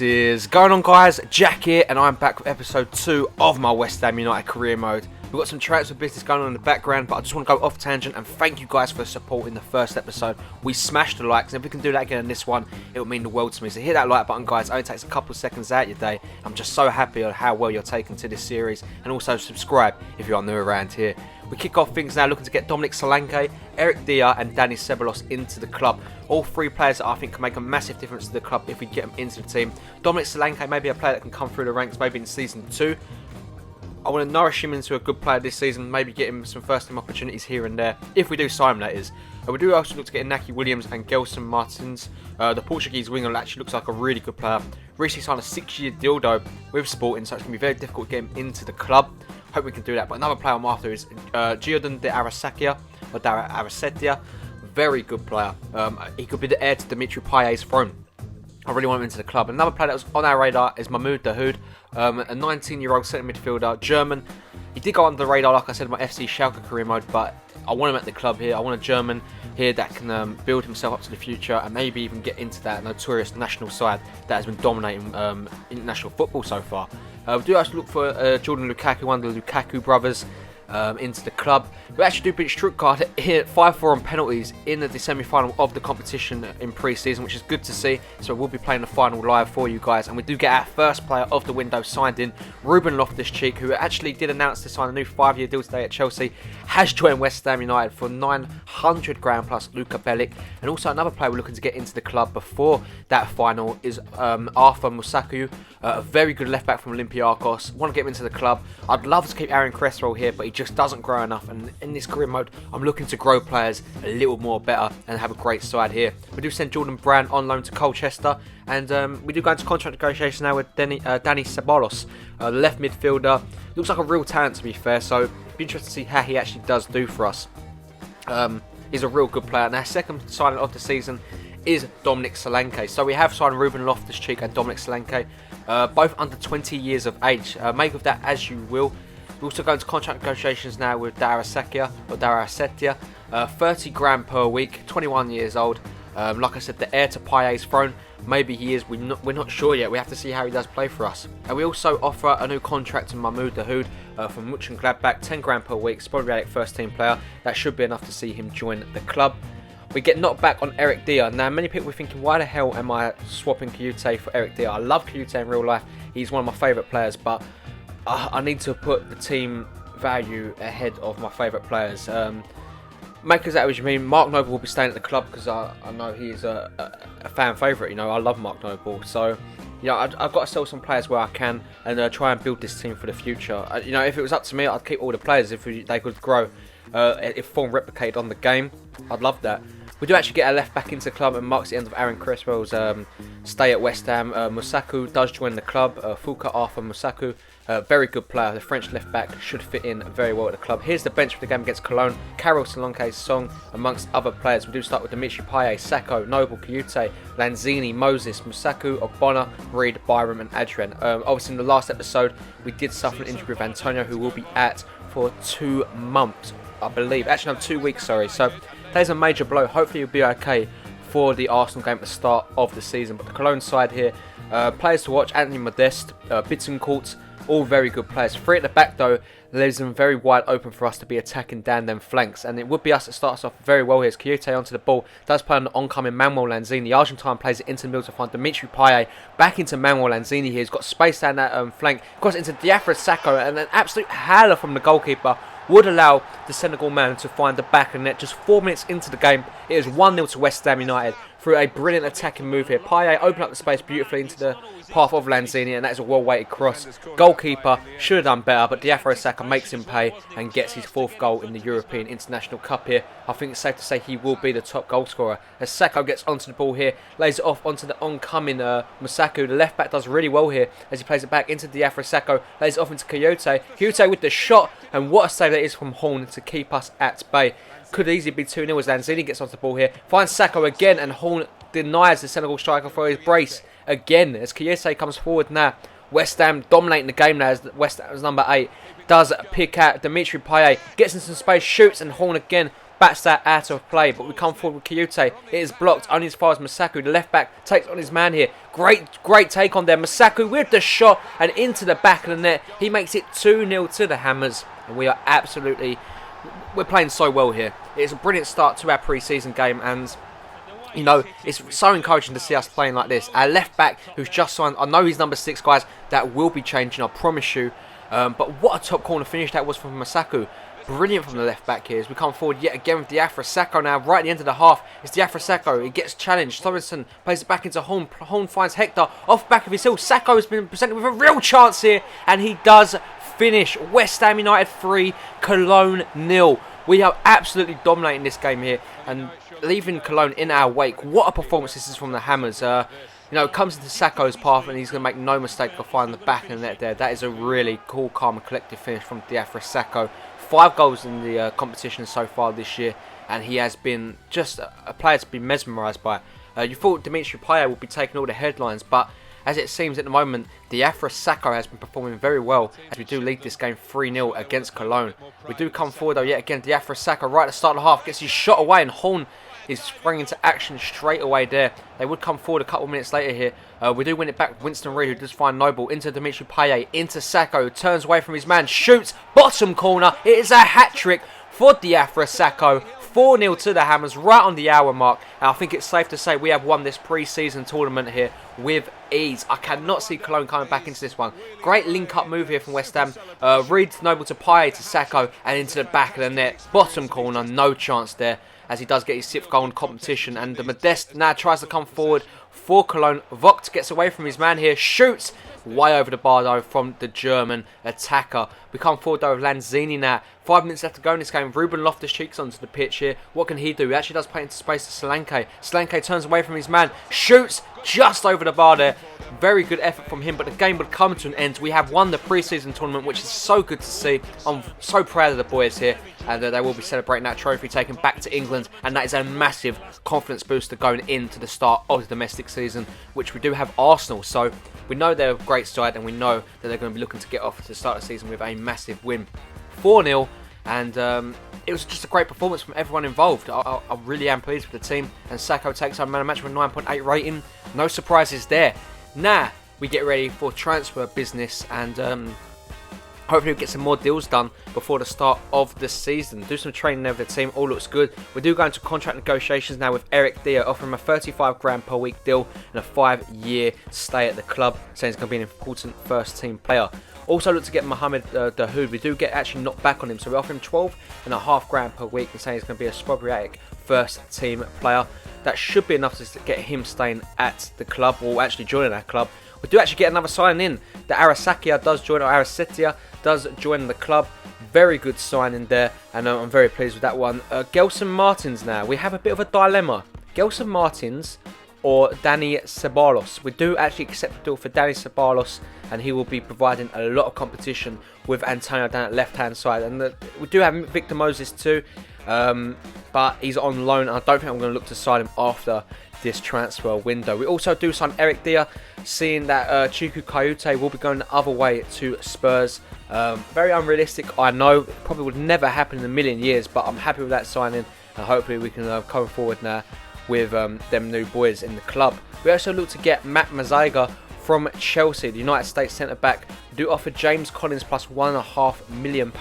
Is going on, guys? Jack here, and I'm back with episode 2 of my West Ham United career mode. We've got some transfer business going on in the background, but I just want to go off tangent and thank you guys for the support in the first episode. We smashed the likes, and if we can do that again in this one, it will mean the world to me. So hit that like button, guys. It only takes a couple of seconds out of your day. I'm just so happy on how well you're taking to this series, and also subscribe if you are new around here. We kick off things now looking to get Dominic Solanke, Eric Dier and Danny Ceballos into the club. All three players that I think can make a massive difference to the club if we get them into the team. Dominic Solanke may be a player that can come through the ranks maybe in season 2. I want to nourish him into a good player this season, maybe get him some first team opportunities here and there, if we do sign him, that is. We do also look to get Inaki Williams and Gelson Martins. The Portuguese winger actually looks like a really good player. Recently signed a 6-year deal though with Sporting, so it's going to be very difficult to get him into the club. Hope we can do that. But another player I'm after is Giordano de Arasakia, or Arasetia. Very good player. He could be the heir to Dimitri Payet's throne. I really want him into the club. Another player that was on our radar is Mahmoud Dahoud, a 19-year-old centre midfielder, German. He did go under the radar, like I said, in my FC Schalke career mode, but I want him at the club here. I want a German here that can build himself up to the future and maybe even get into that notorious national side that has been dominating international football so far. We do also look for Jordan Lukaku, one of the Lukaku brothers, into the club. We actually do beat Stuttgart here 5-4 on penalties in the semi-final of the competition in pre-season, which is good to see. So we'll be playing the final live for you guys, and we do get our first player of the window signed in, Ruben Loftus-Cheek, who actually did announce to sign a new 5-year deal today at Chelsea, has joined West Ham United for 900 grand plus Luka Belic. And also another player we're looking to get into the club before that final is Arthur Musaku, a very good left back from Olympiacos. Want to get him into the club. I'd love to keep Aaron Cresswell here, but he just doesn't grow enough, and in this career mode I'm looking to grow players a little more better and have a great side here. We do send Jordan Brand on loan to Colchester, and we do go into contract negotiations now with Danny Ceballos, the left midfielder. Looks like a real talent, to be fair, so it'd be interesting to see how he actually does do for us. He's a real good player. Now, second signing of the season is Dominic Solanke. So we have signed Ruben Loftus-Cheek and Dominic Solanke, both under 20 years of age. Make of that as you will. We're also going to contract negotiations now with Darasetia, 30 grand per week, 21 years old. Like I said, the heir to Payet's throne. Maybe he is, we're not sure yet. We have to see how he does play for us. And we also offer a new contract to Mahmoud Dahoud from Mönchengladbach, 10 grand per week, sporadic first team player. That should be enough to see him join the club. We get knocked back on Eric Dier. Now, many people are thinking, why the hell am I swapping Kouyaté for Eric Dier? I love Kouyaté in real life. He's one of my favourite players, but I need to put the team value ahead of my favourite players. Make us that as you mean. Mark Noble will be staying at the club because I know he's a fan favourite. You know, I love Mark Noble. So, you know, I've got to sell some players where I can and try and build this team for the future. You know, if it was up to me, I'd keep all the players if they could grow. If form replicated on the game, I'd love that. We do actually get our left back into the club, and marks the end of Aaron Cresswell's stay at West Ham. Musaku does join the club. Fulka Arthur Musaku, very good player. The French left back should fit in very well at the club. Here's the bench for the game against Cologne. Carol Solanke, Song, amongst other players. We do start with Dimitri Payet, Sacco, Noble, Kouyaté, Lanzini, Moses, Musaku, Ogbonna, Reed, Byram and Adrian. Obviously in the last episode we did suffer an injury with Antonio, who will be out for 2 months, I believe. Actually no, 2 weeks, sorry. So there's a major blow. Hopefully he'll be okay for the Arsenal game at the start of the season. But the Cologne side here, players to watch: Anthony Modeste, Bittencourt, all very good players. 3 at the back though leaves them very wide open for us to be attacking down them flanks, and it would be us that starts off very well here. As Kouyaté onto the ball, does play on the oncoming Manuel Lanzini. The Argentine plays it into the middle to find Dimitri Payet, back into Manuel Lanzini here. He's got space down that flank, cross into Diafra Sakho, and an absolute howler from the goalkeeper would allow the Senegal man to find the back of the net. Just 4 minutes into the game, it is 1-0 to West Ham United through a brilliant attacking move here. Payet opened up the space beautifully into the path of Lanzini, and that is a well-weighted cross. Goalkeeper should have done better, but Diafra Sakho makes him pay and gets his 4th goal in the European International Cup here. I think it's safe to say he will be the top goal scorer. As Sakho gets onto the ball here, lays it off onto the oncoming Musaku. The left back does really well here as he plays it back into Diafra Sakho, lays it off into Kouyaté. Kouyaté with the shot, and what a save that is from Horn to keep us at bay. Could easily be 2-0 as Lanzini gets onto the ball here. Finds Sakho again, and Horn denies the Senegal striker for his brace again as Kouyaté comes forward now. West Ham dominating the game now as West Ham's number 8 does pick out Dimitri Payet, gets in some space, shoots, and Horn again bats that out of play, but we come forward with Kyoto. It is blocked only as far as Masaku. The left back takes on his man here. Great take on there. Masaku with the shot and into the back of the net. He makes it 2-0 to the Hammers, and we are absolutely... We're playing so well here. It's a brilliant start to our pre-season game, and you know, it's so encouraging to see us playing like this. Our left back, who's just signed, I know he's number 6, guys. That will be changing, I promise you. But what a top corner finish that was from Masaku. Brilliant from the left back here as we come forward yet again with Diafra Sakho now right at the end of the half. It's Diafra Sakho. He gets challenged. Sorensen plays it back into Horn. Horn finds Hector off back of his heel. Sakho has been presented with a real chance here, and he does finish. West Ham United 3, Cologne 0. We are absolutely dominating this game here and leaving Cologne in our wake. What a performance this is from the Hammers. You know, it comes into Sakho's path and he's going to make no mistake of finding the back of the net there. That is a really cool, calm and collective finish from Diafra Sakho. 5 goals in the competition so far this year, and he has been just a player to be mesmerised by. You thought Dimitri Payet would be taking all the headlines, but as it seems at the moment, Diafra Sakho has been performing very well as we do lead this game 3-0 against Cologne. We do come forward though yet again. Diafra Sakho right at the start of the half gets his shot away, and Horn is springing into action straight away there. They would come forward a couple of minutes later here. We do win it back. Winston Reid, who does find Noble into Dimitri Payet, into Sakho, turns away from his man, shoots, bottom corner. It is a hat-trick for Diafra Sakho. 4-0 to the Hammers, right on the hour mark. And I think it's safe to say we have won this pre-season tournament here with ease. I cannot see Cologne coming back into this one. Great link-up move here from West Ham. Reid, Noble to Payet to Sakho, and into the back of the net. Bottom corner, no chance there, as he does get his 6th goal in competition. And the Modeste now tries to come forward for Cologne. Vogt gets away from his man here, shoots way over the bar though from the German attacker. We come forward though with Lanzini now. 5 minutes left to go in this game. Ruben Loftus-Cheek's onto the pitch here. What can he do? He actually does play into space to Solanke. Solanke turns away from his man, shoots just over the bar there. Very good effort from him, but the game would come to an end. We have won the pre-season tournament, which is so good to see. I'm so proud of the boys here, and they will be celebrating that trophy taken back to England, and that is a massive confidence booster going into the start of the domestic season, which we do have Arsenal. So we know they're a great side, and we know that they're going to be looking to get off to the start of the season with a massive win. 4-0, and it was just a great performance from everyone involved. I really am pleased with the team, and Sakho takes home man of the match with a 9.8 rating. No surprises there. Now we get ready for transfer business, and hopefully we'll get some more deals done before the start of the season. Do some training there with the team, all looks good. We do go into contract negotiations now with Eric Dier, offering him a 35 grand per week deal and a 5-year stay at the club, saying he's going to be an important first team player. Also look to get Mohamed Dahoud. We do get actually knocked back on him, so we offer him 12.5 grand per week and saying he's going to be a sporadic first team player. That should be enough to get him staying at the club, or actually joining our club. We do actually get another sign in. The Arasakia does join, or Arasetia does join the club. Very good signing there, and I'm very pleased with that one. Gelson Martins now. We have a bit of a dilemma. Gelson Martins or Danny Ceballos. We do actually accept the deal for Danny Ceballos, and he will be providing a lot of competition with Antonio down at left-hand side. And we do have Victor Moses too, but he's on loan. I don't think I'm going to look to sign him after this transfer window. We also do sign Eric Dier, seeing that Chiku Kayute will be going the other way to Spurs. Very unrealistic, I know. It probably would never happen in a million years, but I'm happy with that signing, and hopefully we can come forward now with them new boys in the club. We also look to get Matt Mazzaiga from Chelsea, the United States centre-back. We do offer James Collins plus £1.5 million.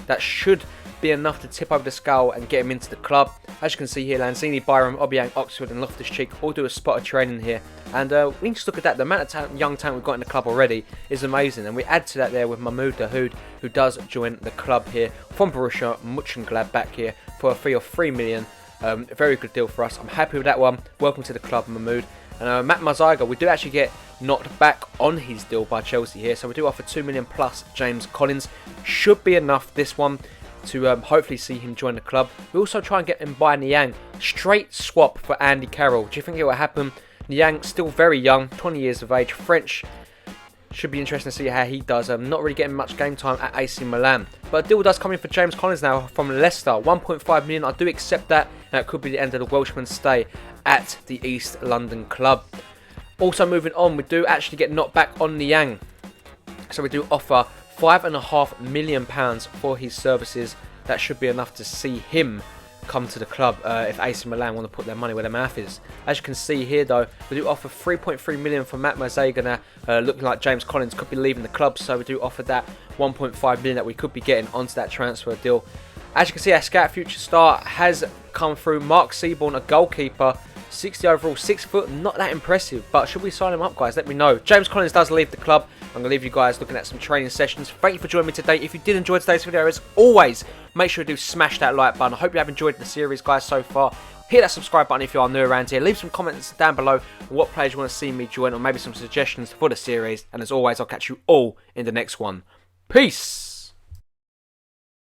That should be enough to tip over the scale and get him into the club. As you can see here, Lanzini, Byram, Obiang, Oxford and Loftus-Cheek all do a spot of training here. And we can just look at that. The amount of young talent we've got in the club already is amazing. And we add to that there with Mahmoud Dahoud, who does join the club here from Borussia Mönchengladbach here for a fee of £3 million. A very good deal for us. I'm happy with that one. Welcome to the club, Mahmoud. And Matt Mazzaiga, we do actually get knocked back on his deal by Chelsea here. So we do offer £2 million plus James Collins. Should be enough, this one, to hopefully see him join the club. We also try and get him by Niang. Straight swap for Andy Carroll. Do you think it will happen? Niang, still very young, 20 years of age, French. Should be interesting to see how he does. Not really getting much game time at AC Milan. But a deal does come in for James Collins now from Leicester. 1.5 million. I do accept that. And it could be the end of the Welshman's stay at the East London club. Also moving on, we do actually get knocked back on Niang. So we do offer £5.5 million for his services. That should be enough to see him come to the club if AC Milan want to put their money where their mouth is. As you can see here though, we do offer 3.3 million for Matt Mazega now, looking like James Collins could be leaving the club, so we do offer that 1.5 million that we could be getting onto that transfer deal. As you can see, our Scout Future Star has come through. Mark Seaborn, a goalkeeper, 60 overall, 6 foot, not that impressive, but should we sign him up, guys? Let me know. James Collins does leave the club. I'm going to leave you guys looking at some training sessions. Thank you for joining me today. If you did enjoy today's video, as always, make sure you do smash that like button. I hope you have enjoyed the series, guys, so far. Hit that subscribe button if you are new around here. Leave some comments down below what players you want to see me join, or maybe some suggestions for the series. And as always, I'll catch you all in the next one. Peace!